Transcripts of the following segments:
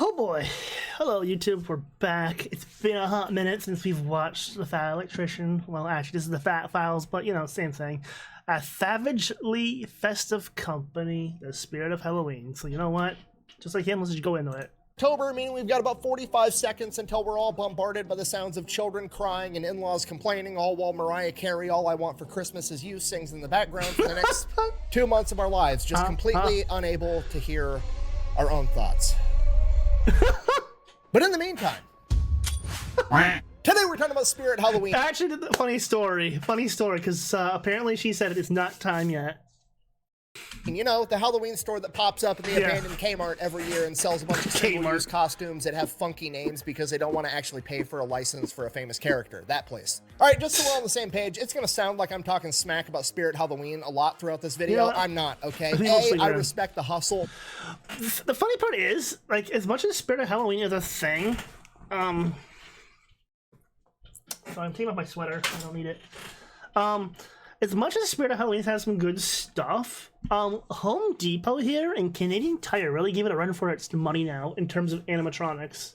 Oh boy. Hello, YouTube. We're back. It's been a hot minute since we've watched The Fat Electrician. Well, actually, this is The Fat Files, but you know, same thing. A savagely festive company, the spirit of Halloween. So, you know what? Just like him, let's just go into it. October, meaning we've got about 45 seconds until we're all bombarded by the sounds of children crying and in-laws complaining, all while Mariah Carey, All I Want for Christmas Is You, sings in the background for the next 2 months of our lives, just completely unable to hear our own thoughts. But in the meantime, today we're talking about Spirit Halloween. Actually, funny story, because apparently she said it's not time yet. You know, the Halloween store that pops up in the abandoned Kmart every year and sells a bunch of single-use costumes that have funky names because they don't want to actually pay for a license for a famous character. That place. All right, just so we're on the same page, it's going to sound like I'm talking smack about Spirit Halloween a lot throughout this video. You know, I'm not, okay? I respect the hustle. The funny part is, like, as much as Spirit of Halloween is a thing, so I'm taking off my sweater. I don't need it. As much as Spirit of Halloween has some good stuff, Home Depot here and Canadian Tire really give it a run for its money now in terms of animatronics.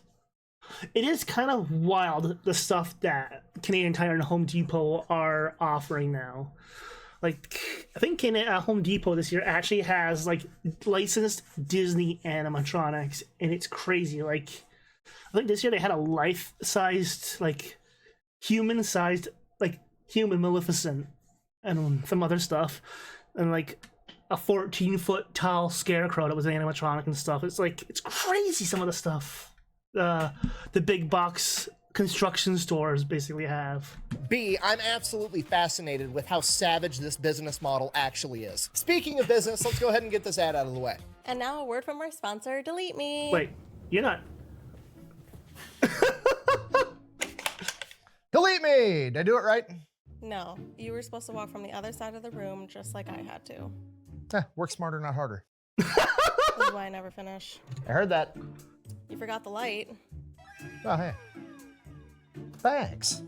It is kind of wild, the stuff that Canadian Tire and Home Depot are offering now. Like, I think Home Depot this year actually has, like, licensed Disney animatronics, and it's crazy. Like, I think this year they had a life-sized, like, human-sized, like, human Maleficent. And some other stuff, and like a 14-foot tall scarecrow that was an animatronic and stuff. It's like, it's crazy, some of the stuff the big box construction stores basically have. I'm absolutely fascinated with how savage this business model actually is. Speaking of business, let's go ahead and get this ad out of the way. And now a word from our sponsor, Delete Me. Wait, you're not... Delete Me! Did I do it right? No, you were supposed to walk from the other side of the room just like I had to. Work smarter, not harder. This is why I never finish. I heard that. You forgot the light. Oh, hey. Thanks.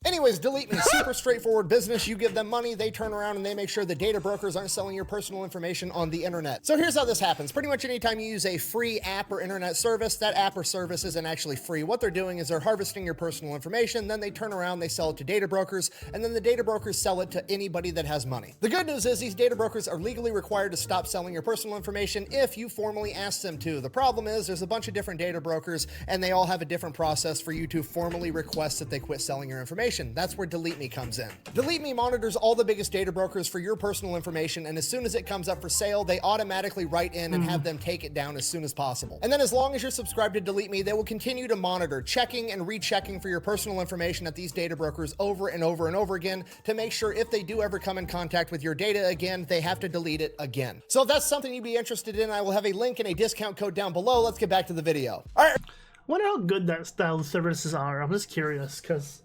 Anyways, Delete Me. Super straightforward business. You give them money, they turn around and they make sure the data brokers aren't selling your personal information on the internet. So here's how this happens. Pretty much anytime you use a free app or internet service, that app or service isn't actually free. What they're doing is they're harvesting your personal information, then they turn around, they sell it to data brokers, and then the data brokers sell it to anybody that has money. The good news is these data brokers are legally required to stop selling your personal information if you formally ask them to. The problem is there's a bunch of different data brokers and they all have a different process for you to formally request that they quit selling your information. That's where Delete Me comes in. Delete Me monitors all the biggest data brokers for your personal information, and as soon as it comes up for sale, they automatically write in and have them take it down as soon as possible. And then as long as you're subscribed to Delete Me, they will continue to monitor, checking and rechecking for your personal information at these data brokers over and over and over again to make sure if they do ever come in contact with your data again, they have to delete it again. So if that's something you'd be interested in, I will have a link and a discount code down below. Let's get back to the video. All right. I wonder how good that style of services are. I'm just curious, because,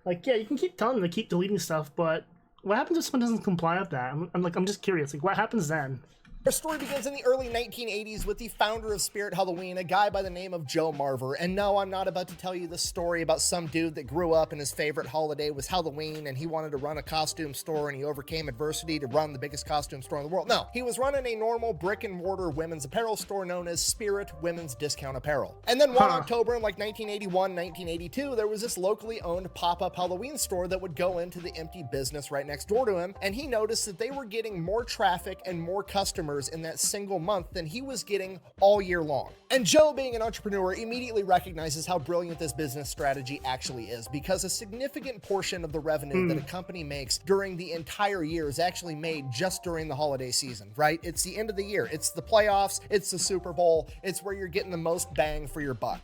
like, yeah, you can keep telling them to keep deleting stuff, but what happens if someone doesn't comply with that? I'm just curious. Like, what happens then? Our story begins in the early 1980s with the founder of Spirit Halloween, a guy by the name of Joe Marver. And no, I'm not about to tell you the story about some dude that grew up and his favorite holiday was Halloween and he wanted to run a costume store and he overcame adversity to run the biggest costume store in the world. No, he was running a normal brick and mortar women's apparel store known as Spirit Women's Discount Apparel. And then one October in like 1981, 1982, there was this locally owned pop-up Halloween store that would go into the empty business right next door to him. And he noticed that they were getting more traffic and more customers in that single month than he was getting all year long. And Joe, being an entrepreneur, immediately recognizes how brilliant this business strategy actually is, because a significant portion of the revenue that a company makes during the entire year is actually made just during the holiday season, right? It's the end of the year. It's the playoffs. It's the Super Bowl. It's where you're getting the most bang for your buck.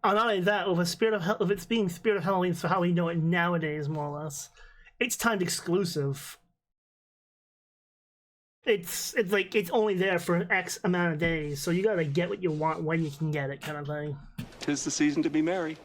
Not only that, with if it's being Spirit of Halloween, so how we know it nowadays, more or less, it's timed exclusive. It's like it's only there for X amount of days, so you gotta get what you want when you can get it, kind of thing. 'Tis the season to be merry.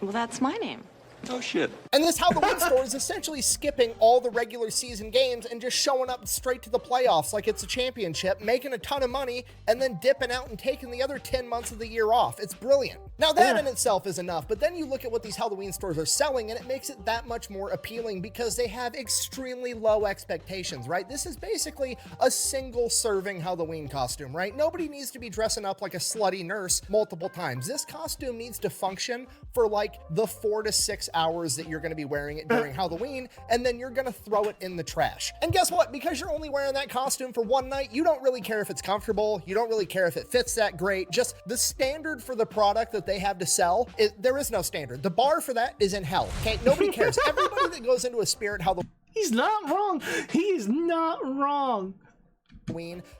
Well, that's my name. Oh shit. And this Halloween store is essentially skipping all the regular season games and just showing up straight to the playoffs like it's a championship, making a ton of money, and then dipping out and taking the other 10 months of the year off. It's brilliant. Now that in itself is enough, but then you look at what these Halloween stores are selling and it makes it that much more appealing because they have extremely low expectations, right? This is basically a single serving Halloween costume, right? Nobody needs to be dressing up like a slutty nurse multiple times. This costume needs to function for like the 4 to 6 hours that you're going to be wearing it during Halloween, and then you're going to throw it in the trash. And guess what? Because you're only wearing that costume for one night, you don't really care if it's comfortable. You don't really care if it fits that great. Just the standard for the product that they have to sell, there is no standard. The bar for that is in hell. Okay, nobody cares. Everybody that goes into a Spirit Halloween He's not wrong. He is not wrong.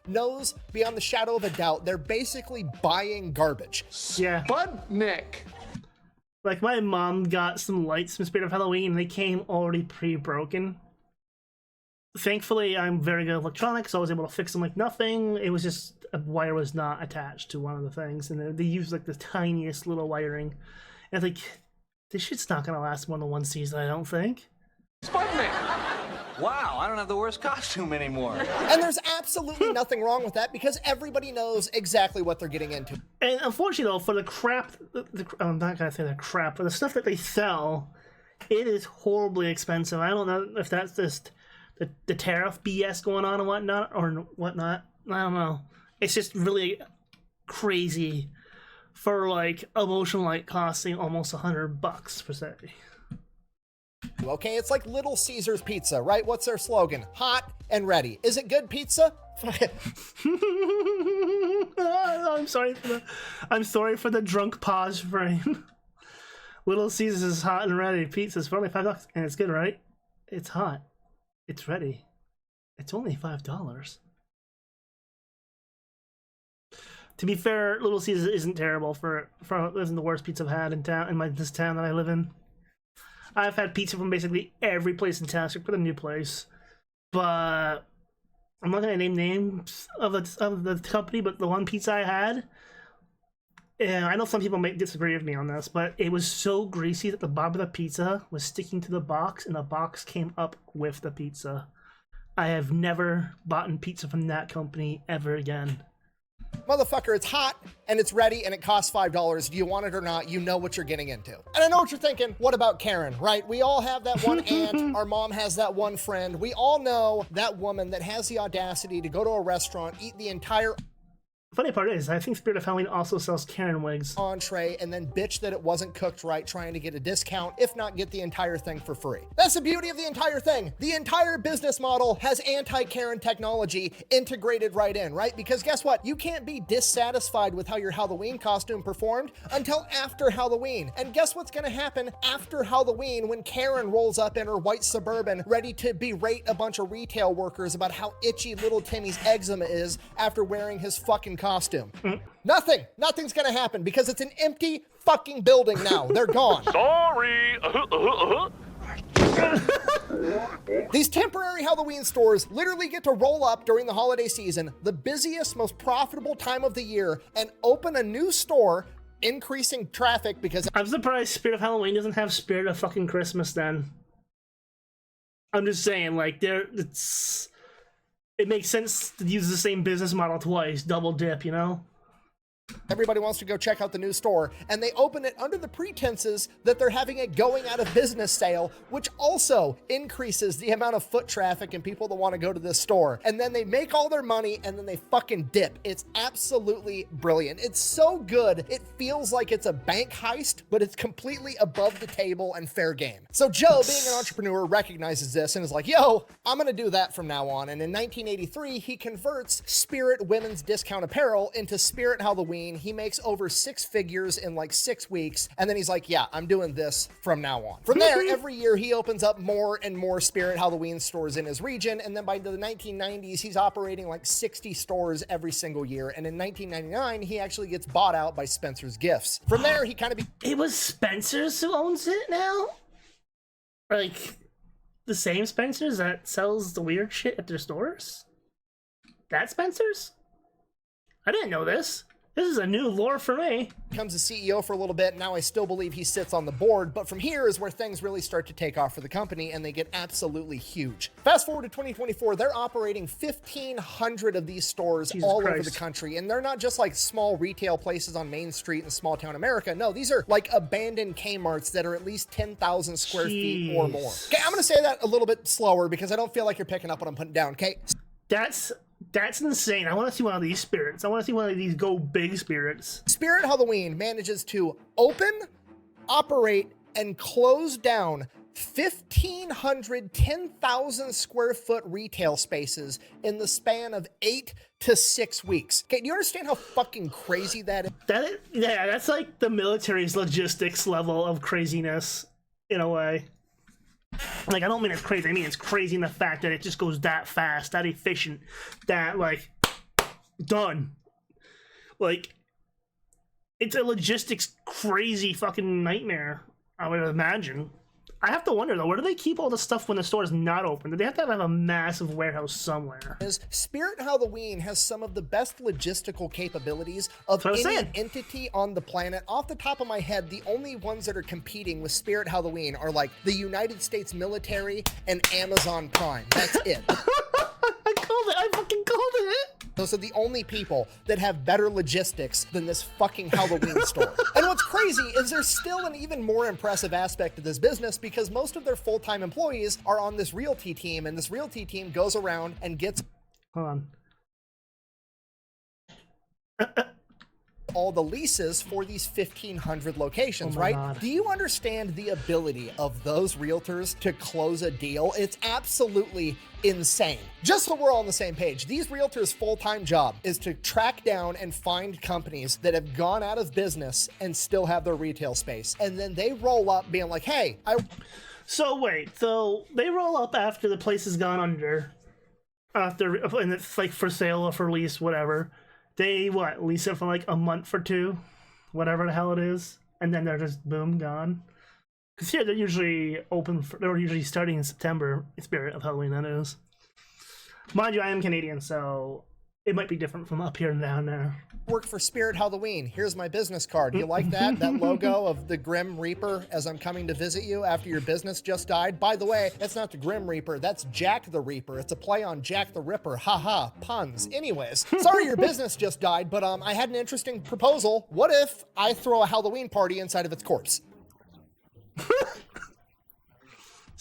knows beyond the shadow of a doubt they're basically buying garbage. Yeah. Budnick. Like, my mom got some lights from Spirit of Halloween, and they came already pre-broken. Thankfully, I'm very good at electronics, so I was able to fix them like nothing. It was just a wire was not attached to one of the things, and they used like the tiniest little wiring. And it's like, this shit's not gonna last more than one season, I don't think. Sputnik. Wow, I don't have the worst costume anymore. And there's absolutely nothing wrong with that because everybody knows exactly what they're getting into. And unfortunately, though, for the crap, I'm not gonna say the crap, for the stuff that they sell, it is horribly expensive. I don't know if that's just the tariff BS going on and whatnot, or whatnot. I don't know. It's just really crazy for like a motion light costing almost $100 per se. Okay, it's like Little Caesars Pizza, right? What's their slogan? Hot and ready. Is it good pizza? I'm sorry for the drunk pause frame. Little Caesars is hot and ready. Pizza's for only $5, and it's good, right? It's hot. It's ready. It's only $5. To be fair, Little Caesars isn't terrible for isn't the worst pizza I've had in town this town that I live in. I've had pizza from basically every place in town except for the new place, but I'm not gonna name names of the company. But the one pizza I had, and I know some people might disagree with me on this, but it was so greasy that the bottom of the pizza was sticking to the box, and the box came up with the pizza. I have never bought pizza from that company ever again. Motherfucker, it's hot and it's ready and it costs $5. Do you want it or not? You know what you're getting into. And I know what you're thinking. What about Karen, right? We all have that one aunt. Our mom has that one friend. We all know that woman that has the audacity to go to a restaurant, eat the entire Funny part is, I think Spirit of Halloween also sells Karen wigs. entree and then bitch that it wasn't cooked right, trying to get a discount, if not get the entire thing for free. That's the beauty of the entire thing. The entire business model has anti-Karen technology integrated right in, right? Because guess what? You can't be dissatisfied with how your Halloween costume performed until after Halloween. And guess what's gonna happen after Halloween when Karen rolls up in her white Suburban ready to berate a bunch of retail workers about how itchy little Timmy's eczema is after wearing his fucking costume? Nothing's gonna happen because it's an empty fucking building now. They're gone. Sorry. These temporary Halloween stores literally get to roll up during the holiday season, the busiest, most profitable time of the year, and open a new store, increasing traffic because I'm surprised Spirit of Halloween doesn't have Spirit of fucking Christmas then. I'm just saying, like, it makes sense to use the same business model twice, double dip, you know? everybody wants to go check out the new store, and they open it under the pretenses that they're having a going out of business sale, which also increases the amount of foot traffic and people that want to go to this store. And then they make all their money and then they fucking dip. It's absolutely brilliant. It's so good, it feels like it's a bank heist, but it's completely above the table and fair game. So Joe, being an entrepreneur, recognizes this and is like, yo, I'm gonna do that from now on. And in 1983, he converts Spirit Women's Discount Apparel into Spirit Halloween. He makes over 6 figures in like 6 weeks. And then he's like, yeah, I'm doing this from now on. From there, every year he opens up more and more Spirit Halloween stores in his region. And then by the 1990s, he's operating like 60 stores every single year. And in 1999, he actually gets bought out by Spencer's Gifts. From there, he kind of It was Spencer's who owns it now? Like, the same Spencer's that sells the weird shit at their stores? That Spencer's? I didn't know this. This is a new lore for me. Becomes a CEO for a little bit. Now I still believe he sits on the board, but from here is where things really start to take off for the company and they get absolutely huge. Fast forward to 2024, they're operating 1,500 of these stores Jesus all over Christ. the country. And they're not just like small retail places on Main Street in small town America. No, these are like abandoned Kmarts that are at least 10,000 square feet or more. Jeez. Okay, I'm gonna say that a little bit slower because I don't feel like you're picking up what I'm putting down, okay? That's insane. I want to see one of these spirits. I want to see one of these go big spirits. Spirit Halloween manages to open, operate, and close down 1,500 10,000 square foot retail spaces in the span of 8 to 6 weeks. Okay, do you understand how fucking crazy that is? Yeah, that's like the military's logistics level of craziness in a way. Like, I don't mean it's crazy. I mean it's crazy in the fact that it just goes that fast, that efficient, that, like, done. Like, it's a logistics crazy fucking nightmare, I would imagine. I have to wonder, though, where do they keep all the stuff when the store is not open? Do they have to have a massive warehouse somewhere? Spirit Halloween has some of the best logistical capabilities of That's what I'm any saying. entity on the planet. Off the top of my head, the only ones that are competing with Spirit Halloween are like the United States military and Amazon Prime. That's it. I called it. I fucking called it. Those are the only people that have better logistics than this fucking Halloween store. And what's crazy is there's still an even more impressive aspect to this business because most of their full-time employees are on this realty team, and this realty team goes around and gets Hold on. all the leases for these 1,500 locations, Oh my right? God. Do you understand the ability of those realtors to close a deal? It's absolutely insane. Just so we're all on the same page, these realtors' full-time job is to track down and find companies that have gone out of business and still have their retail space. And then they roll up being like, hey, So wait, so they roll up after the place has gone under, and it's like for sale or for lease, whatever. They lease it for like a month or two, whatever the hell it is, and then they're just boom gone. Because here they're usually they're usually starting in September. Spirit of Halloween, that is. Mind you, I am Canadian, so it might be different from up here and down there. work for Spirit Halloween. Here's my business card. You like that? That logo of the Grim Reaper as I'm coming to visit you after your business just died? By the way, that's not the Grim Reaper. That's Jack the Reaper. It's a play on Jack the Ripper. Haha, puns. Anyways, sorry your business just died, but I had an interesting proposal. What if I throw a Halloween party inside of its corpse?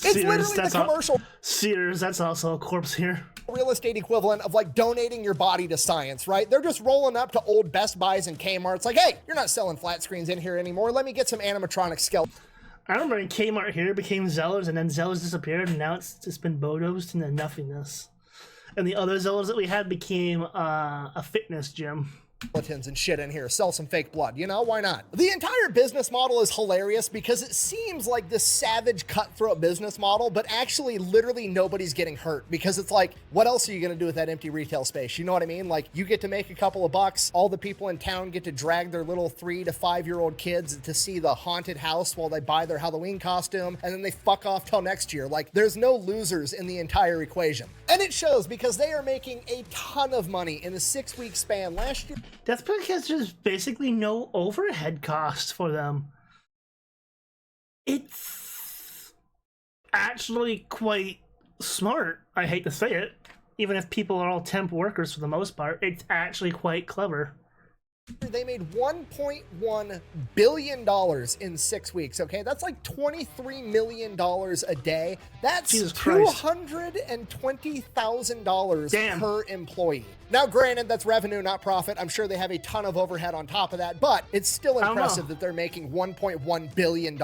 It's literally the commercial Sears, that's also a corpse here. real estate equivalent of like donating your body to science, right? They're just rolling up to old Best Buys and Kmart's like, hey, you're not selling flat screens in here anymore. Let me get some animatronic skeletons. I remember when Kmart here became Zellers, and then Zellers disappeared, and now it's just been bulldozed into nothingness. And the other Zellers that we had became a fitness gym. And shit in here, sell some fake blood, you know, why not? The entire business model is hilarious because it seems like this savage cutthroat business model, but actually literally nobody's getting hurt because it's like, what else are you gonna do with that empty retail space? You know what I mean? Like, you get to make a couple of bucks, all the people in town get to drag their little 3 to 5 year old kids to see the haunted house while they buy their Halloween costume, and then they fuck off till next year. Like, there's no losers in the entire equation. And it shows because they are making a ton of money in a 6-week span. Last year, That's because there's basically no overhead costs for them. It's actually quite smart. I hate to say it. Even if people are all temp workers for the most part, it's actually quite clever. they made $1.1 billion in 6 weeks, okay? That's like $23 million a day. That's Jesus Christ. $220,000 Damn. per employee. Now, granted, that's revenue, not profit. I'm sure they have a ton of overhead on top of that, but it's still don't impressive know. that they're making $1.1 billion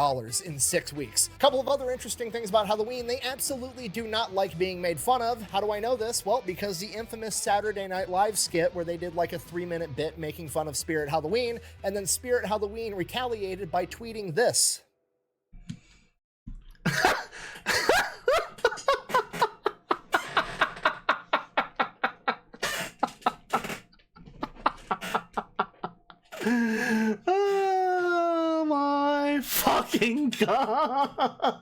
in 6 weeks. A couple of other interesting things about Halloween. They absolutely do not like being made fun of. How do I know this? Well, because the infamous Saturday Night Live skit where they did like a 3-minute bit making fun of Spirit Halloween, and then Spirit Halloween retaliated by tweeting this. Oh my fucking god!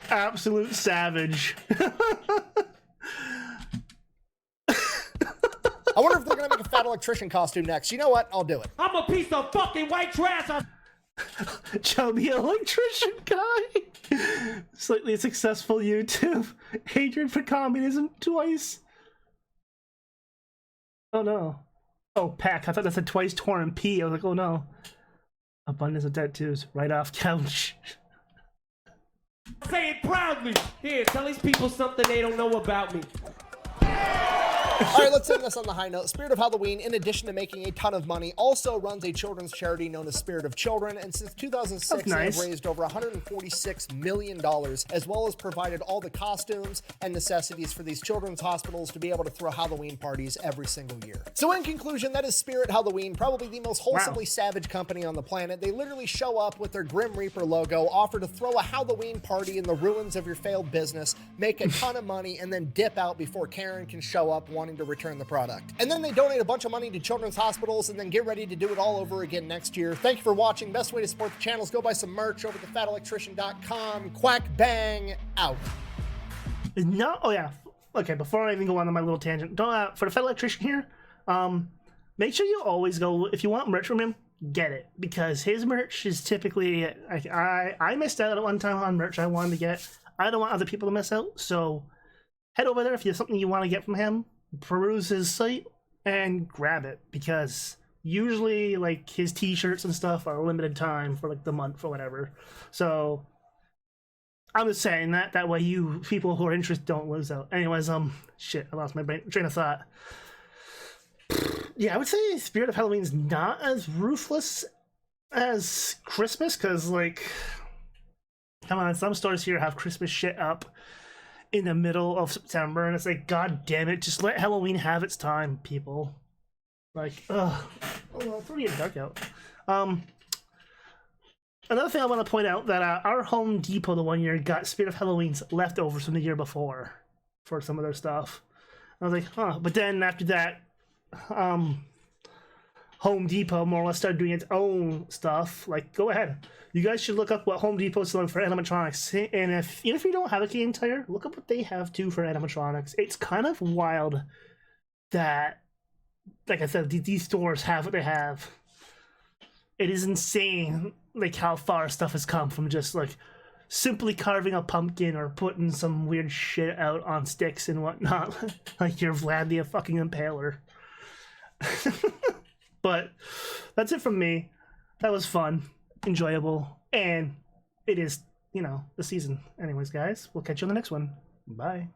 Absolute savage. I wonder if they're gonna make a fat electrician costume next. You know what? I'll do it. I'm a piece of fucking white trash. Chubby electrician guy. Slightly successful YouTube. Hatred for communism twice. Oh no. Oh, Pack. I thought that said twice torn P. I was like, oh no. Abundance of tattoos. Right off couch. Say it proudly. Here, tell these people something they don't know about me. All right, let's end this on the high note. Spirit of Halloween, in addition to making a ton of money, also runs a children's charity known as Spirit of Children, and since 2006, they have raised over $146 million, as well as provided all the costumes and necessities for these children's hospitals to be able to throw Halloween parties every single year. So in conclusion, that is Spirit Halloween, probably the most wholesomely savage company on the planet. They literally show up with their Grim Reaper logo, offer to throw a Halloween party in the ruins of your failed business, make a ton of money, and then dip out before Karen can show up wanting to return the product. And then they donate a bunch of money to children's hospitals and then get ready to do it all over again next year. Thank you for watching. Best way to support the channel is go buy some merch over at thefatelectrician.com. Quack bang out. No, oh yeah. Okay, before I even go on my little tangent, don't for the Fat Electrician here, make sure you always go, if you want merch from him, get it, because his merch is typically, I missed out at one time on merch I wanted to get. I don't want other people to miss out, so head over there if there's something you want to get from him, peruse his site and grab it, because usually like his t-shirts and stuff are limited time for like the month or whatever. So I'm just saying that way you people who are interested don't lose out. Anyways, shit, I lost my train of thought. Yeah, I would say Spirit of Halloween's not as ruthless as Christmas, because like, come on, some stores here have Christmas shit up in the middle of September, and it's like, god damn it, just let Halloween have its time, people. Like, ugh. Oh, well, it's already dark out. Another thing I want to point out, that our Home Depot the one year got Spirit of Halloween's leftovers from the year before for some of their stuff. I was like, huh. But then after that, Home Depot more or less started doing its own stuff. Like, go ahead. You guys should look up what Home Depot is selling for animatronics. And even if you don't have a Canadian Tire, look up what they have too for animatronics. It's kind of wild that, like I said, these stores have what they have. It is insane, like, how far stuff has come from just, like, simply carving a pumpkin or putting some weird shit out on sticks and whatnot. Like you're Vlad the fucking Impaler. But that's it from me. That was fun, enjoyable, and it is, you know, the season. Anyways, guys, we'll catch you on the next one. Bye.